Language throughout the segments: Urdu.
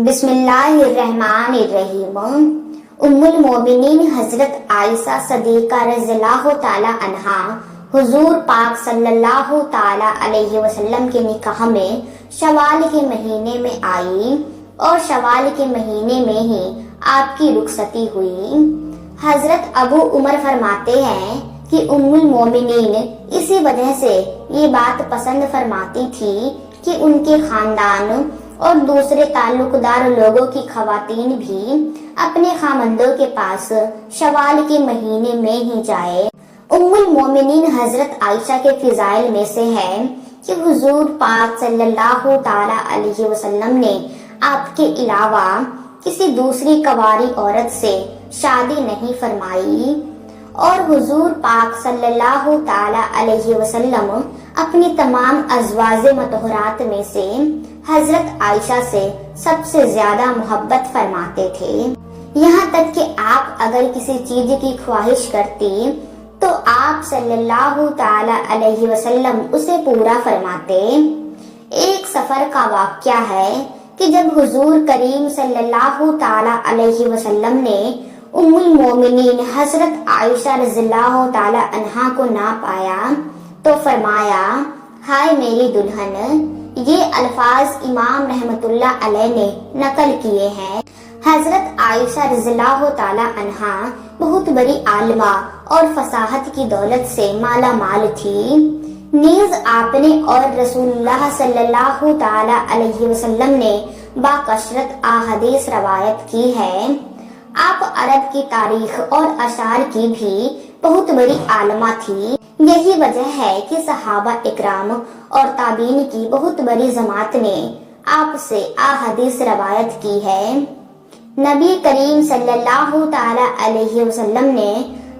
بسم اللہ الرحمن الرحیم۔ ام المومنین حضرت عائشہ صدیقہ رضی اللہ تعالی عنہا حضور پاک صلی اللہ تعالی علیہ وسلم کے نکاح میں شوال کے مہینے میں آئی اور شوال کے مہینے میں ہی آپ کی رخصتی ہوئی۔ حضرت ابو عمر فرماتے ہیں کہ ام المومنین اسی وجہ سے یہ بات پسند فرماتی تھی کہ ان کے خاندان اور دوسرے تعلق دار لوگوں کی خواتین بھی اپنے خامندوں کے پاس شوال کے مہینے میں ہی جائے۔ ام المومنین حضرت عائشہ کے فضائل میں سے ہے کہ حضور پاک صلی اللہ تعالی علیہ وسلم نے آپ کے علاوہ کسی دوسری کنواری عورت سے شادی نہیں فرمائی، اور حضور پاک صلی اللہ تعالی علیہ وسلم اپنی تمام ازواج مطہرات میں سے حضرت عائشہ سے سب سے زیادہ محبت فرماتے تھے، یہاں تک کہ آپ اگر کسی چیز کی خواہش کرتی تو آپ صلی اللہ تعالی علیہ وسلم اسے پورا فرماتے۔ ایک سفر کا واقعہ ہے کہ جب حضور کریم صلی اللہ تعالی علیہ وسلم نے ام المومنین حضرت عائشہ رضی اللہ تعالی عنہا کو نہ پایا تو فرمایا، ہائے میری دلہن۔ یہ الفاظ امام رحمت اللہ علیہ نے نقل کیے ہیں۔ حضرت عائشہ رضی اللہ تعالی عنہا بہت بڑی عالمہ اور فصاحت کی دولت سے مالا مال تھی، نیز آپ نے اور رسول اللہ صلی اللہ تعالی علیہ وسلم نے باکثرت احادیث روایت کی ہے۔ آپ عرب کی تاریخ اور اشعار کی بھی بہت بڑی عالمہ تھی۔ یہی وجہ ہے کہ صحابہ اکرام اور تابعین کی بہت بڑی جماعت نے آپ سے احادیث روایت کی ہے۔ نبی کریم صلی اللہ تعالی علیہ وسلم نے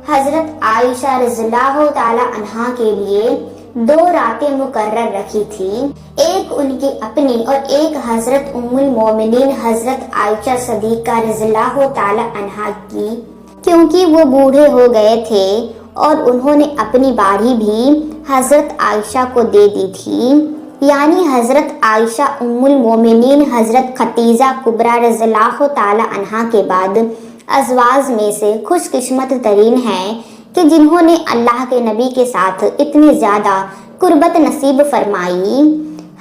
حضرت عائشہ رضی اللہ تعالی عنہا کے لیے 2 راتیں مقرر رکھی تھی، ایک ان کی اپنی اور ایک حضرت ام المومنین حضرت عائشہ صدیقہ رضی اللہ تعالی عنہا کی، کیونکہ وہ بوڑھے ہو گئے تھے اور انہوں نے اپنی باری بھی حضرت عائشہ کو دے دی تھی، یعنی حضرت عائشہ ام المومنین حضرت خدیجہ کبریٰ رضی اللہ تعالی عنہا کے بعد ازواج میں سے خوش قسمت ترین ہیں کہ جنہوں نے اللہ کے نبی کے ساتھ اتنی زیادہ قربت نصیب فرمائی۔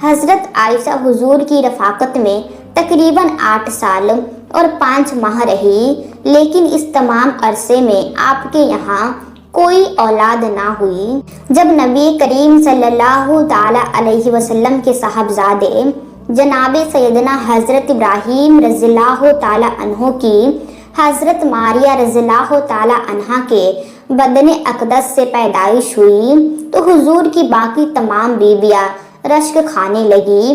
حضرت عائشہ حضور کی رفاقت میں تقریباً 8 سال اور 5 ماہ رہی، لیکن اس تمام عرصے میں آپ کے یہاں کوئی اولاد نہ ہوئی۔ جب نبی کریم صلی اللہ تعالی علیہ وسلم کے صاحبزادے جناب سیدنا حضرت ابراہیم رضی اللہ تعالی عنہ کی حضرت ماریہ رضی اللہ تعالی عنہا کے بدن اقدس سے پیدائش ہوئی تو حضور کی باقی تمام بیویاں رشک کھانے لگی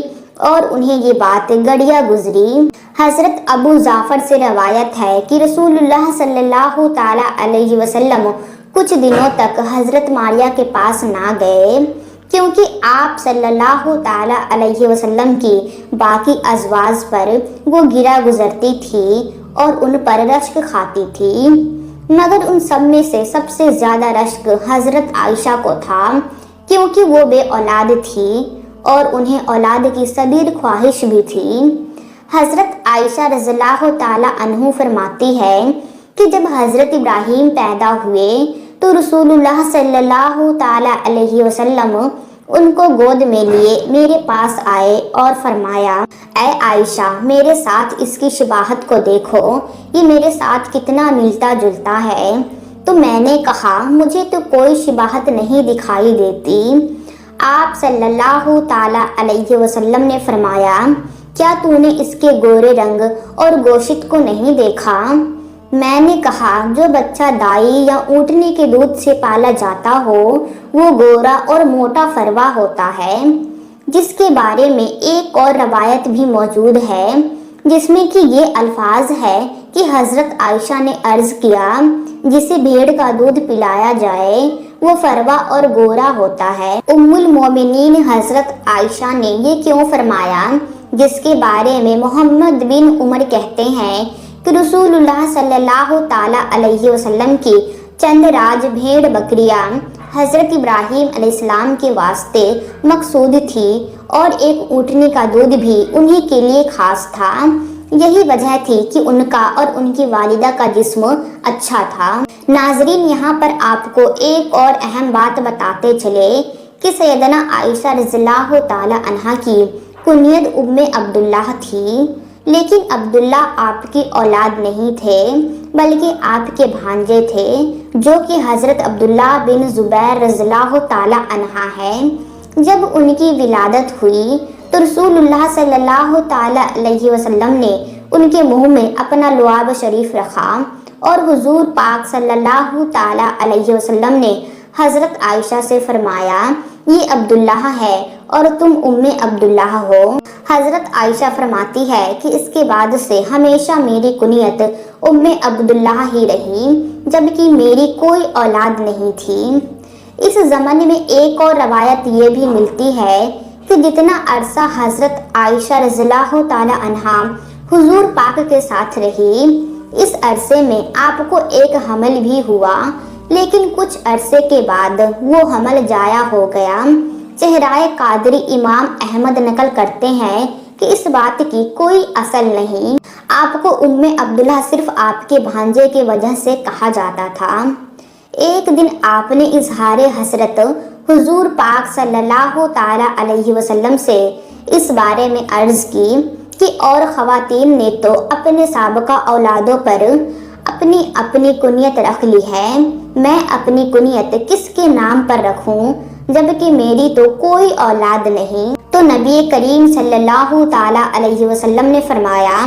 اور انہیں یہ بات گڑیا گزری۔ حضرت ابو جعفر سے روایت ہے کہ رسول اللہ صلی اللہ تعالی علیہ وسلم کچھ دنوں تک حضرت ماریہ کے پاس نہ گئے، کیونکہ آپ صلی اللہ تعالی علیہ وسلم کی باقی ازواج پر وہ گرا گزرتی تھی اور ان پر رشک کھاتی تھی، مگر ان سب میں سے سب سے زیادہ رشک حضرت عائشہ کو تھا، کیونکہ وہ بے اولاد تھی اور انہیں اولاد کی شدید خواہش بھی تھی۔ حضرت عائشہ رضی اللہ تعالی عنہ فرماتی ہے کہ جب حضرت ابراہیم پیدا ہوئے تو رسول اللہ صلی اللہ تعالی علیہ وسلم ان کو گود میں لیے میرے پاس آئے اور فرمایا، اے عائشہ میرے ساتھ اس کی شباہت کو دیکھو، یہ میرے ساتھ کتنا ملتا جلتا ہے۔ تو میں نے کہا، مجھے تو کوئی شباہت نہیں دکھائی دیتی۔ آپ صلی اللہ تعالی علیہ وسلم نے فرمایا، کیا تو نے اس کے گورے رنگ اور گوشت کو نہیں دیکھا؟ میں نے کہا، جو بچہ دائی یا اونٹنی کے دودھ سے پالا جاتا ہو وہ گورا اور موٹا فروا ہوتا ہے، جس کے بارے میں ایک اور روایت بھی موجود ہے جس میں کہ یہ الفاظ ہے کہ حضرت عائشہ نے عرض کیا، جسے بھیڑ کا دودھ پلایا جائے وہ فروا اور گورا ہوتا ہے۔ ام المومنین حضرت عائشہ نے یہ کیوں فرمایا، جس کے بارے میں محمد بن عمر کہتے ہیں کہ رسول اللہ صلی اللہ تعالی علیہ وسلم کی چند راج بھیڑ بکریاں حضرت ابراہیم علیہ السلام کے واسطے مقصود تھی اور ایک اونٹنی کا دودھ بھی انہی کے لیے خاص تھا، یہی وجہ تھی کہ ان کا اور ان کی والدہ کا جسم اچھا تھا۔ ناظرین، یہاں پر آپ کو ایک اور اہم بات بتاتے چلے کہ سیدنا عائشہ رضی اللہ تعالی عنہا کی کنیت ام عبداللہ تھی، لیکن عبداللہ آپ کی اولاد نہیں تھے بلکہ آپ کے بھانجے تھے، جو کہ حضرت عبداللہ بن زبیر رضی اللہ تعالی عنہ ہیں۔ جب ان کی ولادت ہوئی تو رسول اللہ صلی اللہ تعالی علیہ وسلم نے ان کے منہ میں اپنا لعاب شریف رکھا اور حضور پاک صلی اللہ تعالی علیہ وسلم نے حضرت عائشہ سے فرمایا، یہ عبداللہ ہے اور تم ام عبداللہ ہو۔ حضرت عائشہ فرماتی ہے کہ اس کے بعد سے ہمیشہ میری کنیت ام عبداللہ ہی رہی، جبکہ میری کوئی اولاد نہیں تھی۔ اس زمانے میں ایک اور روایت یہ بھی ملتی ہے کہ جتنا عرصہ حضرت عائشہ رضی اللہ تعالی عنہا حضور پاک کے ساتھ رہی، اس عرصے میں آپ کو ایک حمل بھی ہوا، لیکن کچھ عرصے کے بعد وہ حمل ضائع ہو گیا۔ چہرائے قادری امام احمد نقل کرتے ہیں کہ اس بات کی کوئی اصل نہیں، آپ کو ام عبداللہ صرف آپ کے بھانجے کی وجہ سے کہا جاتا تھا۔ ایک دن آپ نے اظہار حسرت حضور پاک صلی اللہ تعالی علیہ وسلم سے اس بارے میں عرض کی کہ اور خواتین نے تو اپنے سابقہ اولادوں پر اپنی اپنی کنیت رکھ لی ہے، میں اپنی کنیت کس کے نام پر رکھوں جبکہ میری تو کوئی اولاد نہیں؟ تو نبی کریم صلی اللہ تعالی علیہ وسلم نے فرمایا،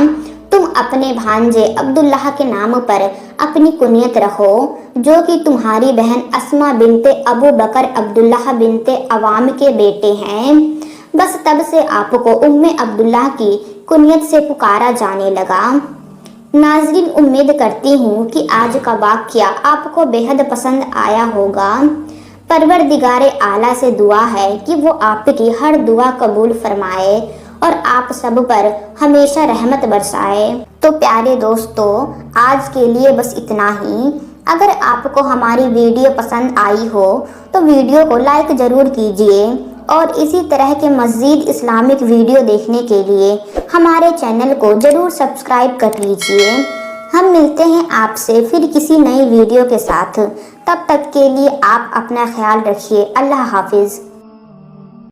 تم اپنے بھانجے عبداللہ کے نام پر اپنی کنیت رکھو، جو کہ تمہاری بہن اسما بنت ابو بکر عبداللہ بنت عوام کے بیٹے ہیں۔ بس تب سے آپ کو ام عبداللہ کی کنیت سے پکارا جانے لگا۔ ناظرین، امید کرتی ہوں کہ آج کا واقعہ آپ کو بے حد پسند آیا ہوگا۔ پروردگار اعلیٰ سے دعا ہے کہ وہ آپ کی ہر دعا قبول فرمائے اور آپ سب پر ہمیشہ رحمت برسائے۔ تو پیارے دوستو، آج کے لیے بس اتنا ہی۔ اگر آپ کو ہماری ویڈیو پسند آئی ہو تو ویڈیو کو لائک ضرور کیجیے اور اسی طرح کے مزید اسلامک ویڈیو دیکھنے کے لیے ہمارے چینل کو ضرور سبسکرائب کر لیجیے۔ ہم ملتے ہیں آپ سے پھر کسی نئی ویڈیو کے ساتھ، تب تک کے لیے آپ اپنا خیال رکھیے۔ اللہ حافظ۔